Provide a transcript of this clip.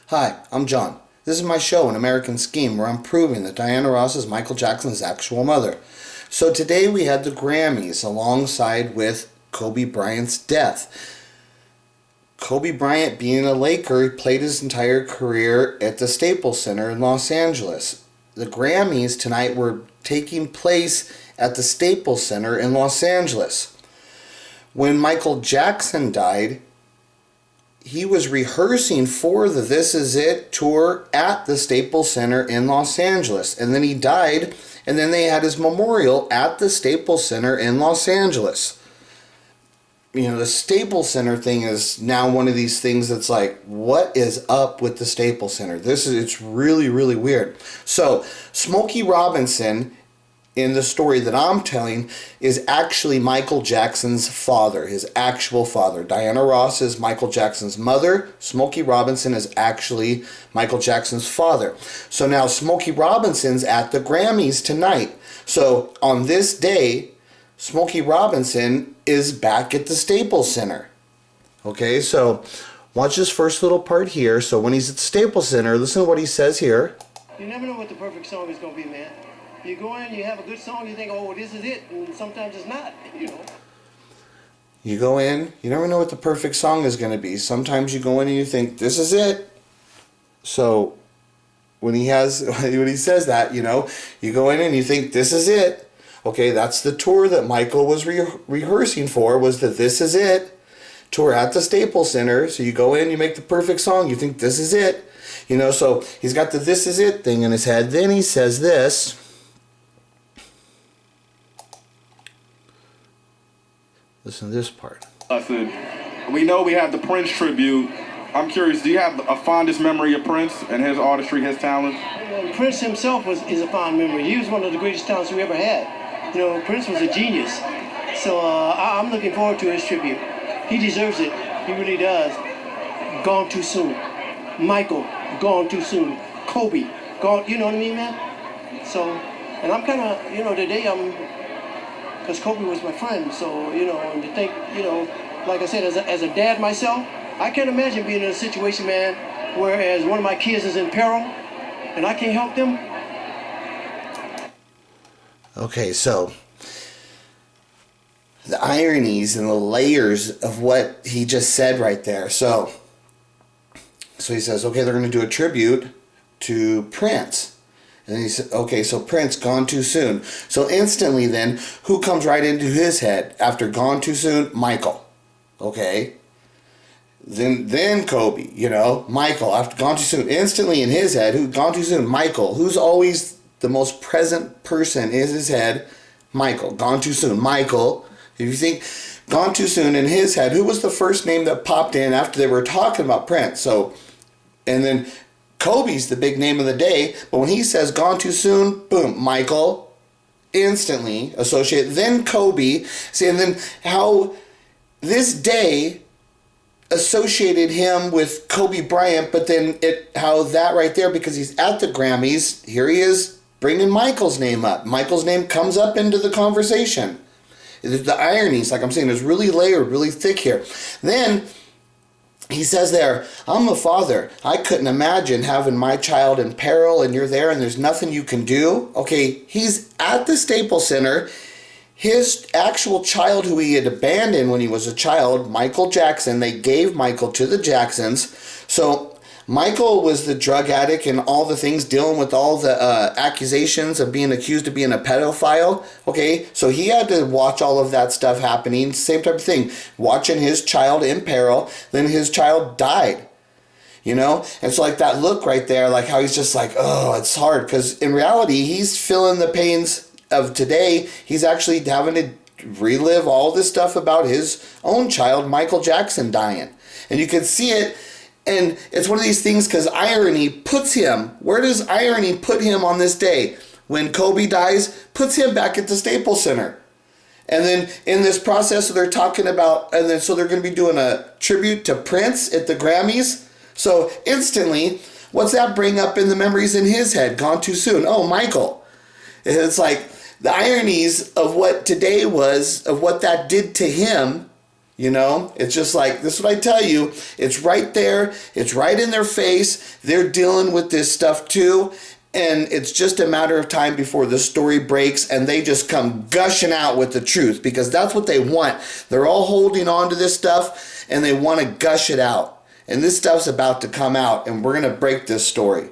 Hi, I'm John. This is my show, An American Scheme, where I'm proving that Diana Ross is Michael Jackson's actual mother. So today we had the Grammys alongside with Kobe Bryant's death. Kobe Bryant, being a Laker, he played his entire career at the Staples Center in Los Angeles. The Grammys tonight were taking place at the Staples Center in Los Angeles. When Michael Jackson died, he was rehearsing for the This Is It tour at the Staples Center in Los Angeles. And then he died, and then they had his memorial at the Staples Center in Los Angeles. You know, the Staples Center thing is now one of these things that's like, what is up with the Staples Center? It's really, really weird. So, Smokey Robinson, in the story that I'm telling, is actually Michael Jackson's father, his actual father. Diana Ross is Michael Jackson's mother. Smokey Robinson is actually Michael Jackson's father. So now Smokey Robinson's at the Grammys tonight. So on this day, Smokey Robinson is back at the Staples Center. Okay, so watch this first little part here. So when he's at the Staples Center, listen to what he says here. You never know what the perfect song is going to be, man. You go in, you have a good song, you think, oh, this is it, and sometimes it's not, you know. You go in, you never know what the perfect song is going to be. Sometimes you go in and you think, this is it. So when he says that, you know, you go in and you think, this is it. Okay, that's the tour that Michael was rehearsing for, was the This Is It tour at the Staples Center. So you go in, you make the perfect song, you think, this is it. You know, so he's got the This Is It thing in his head. Then he says this. Listen to this part. Listen, we know we have the Prince tribute. I'm curious, do you have a fondest memory of Prince and his artistry, his talent? Prince himself is a fond memory. He was one of the greatest talents we ever had. You know, Prince was a genius. So I'm looking forward to his tribute. He deserves it. He really does. Gone too soon. Michael, gone too soon. Kobe, gone, you know what I mean, man? So, and I'm kind of, you know, today because Kobe was my friend, so, you know, and to think, you know, like I said, as a dad myself, I can't imagine being in a situation, man, whereas one of my kids is in peril, and I can't help them. Okay, so the ironies and the layers of what he just said right there. So he says, okay, they're going to do a tribute to Prince. And then he said, okay, so Prince, gone too soon. So instantly then, who comes right into his head after gone too soon? Michael. Okay. Then Kobe, you know, Michael, after gone too soon. Instantly in his head, who gone too soon? Michael. Who's always the most present person in his head? Michael. Gone too soon. Michael. If you think gone too soon in his head, who was the first name that popped in after they were talking about Prince? So, and then Kobe's the big name of the day, but when he says gone too soon, boom, Michael, instantly associated. Then Kobe, see, and then how this day associated him with Kobe Bryant, but then how that right there, because he's at the Grammys, here he is bringing Michael's name up. Michael's name comes up into the conversation. The ironies, like I'm saying, is really layered, really thick here. Then he says there, I'm a father. I couldn't imagine having my child in peril and you're there and there's nothing you can do. Okay, he's at the Staples Center. His actual child who he had abandoned when he was a child, Michael Jackson, they gave Michael to the Jacksons. So Michael was the drug addict and all the things, dealing with all the accusations of being accused of being a pedophile. Okay, so he had to watch all of that stuff happening. Same type of thing. Watching his child in peril. Then his child died. You know? And so like that look right there, like how he's just like, oh, it's hard. Because in reality, he's feeling the pains of today. He's actually having to relive all this stuff about his own child, Michael Jackson, dying. And you can see it. And it's one of these things because irony puts him, where does irony put him on this day? When Kobe dies, puts him back at the Staples Center. And then in this process, so they're talking about, and then so they're going to be doing a tribute to Prince at the Grammys. So instantly, what's that bring up in the memories in his head? Gone too soon. Oh, Michael. It's like the ironies of what today was, of what that did to him. You know, it's just like, this is what I tell you. It's right there. It's right in their face. They're dealing with this stuff too. And it's just a matter of time before the story breaks and they just come gushing out with the truth, because that's what they want. They're all holding on to this stuff and they want to gush it out. And this stuff's about to come out and we're going to break this story.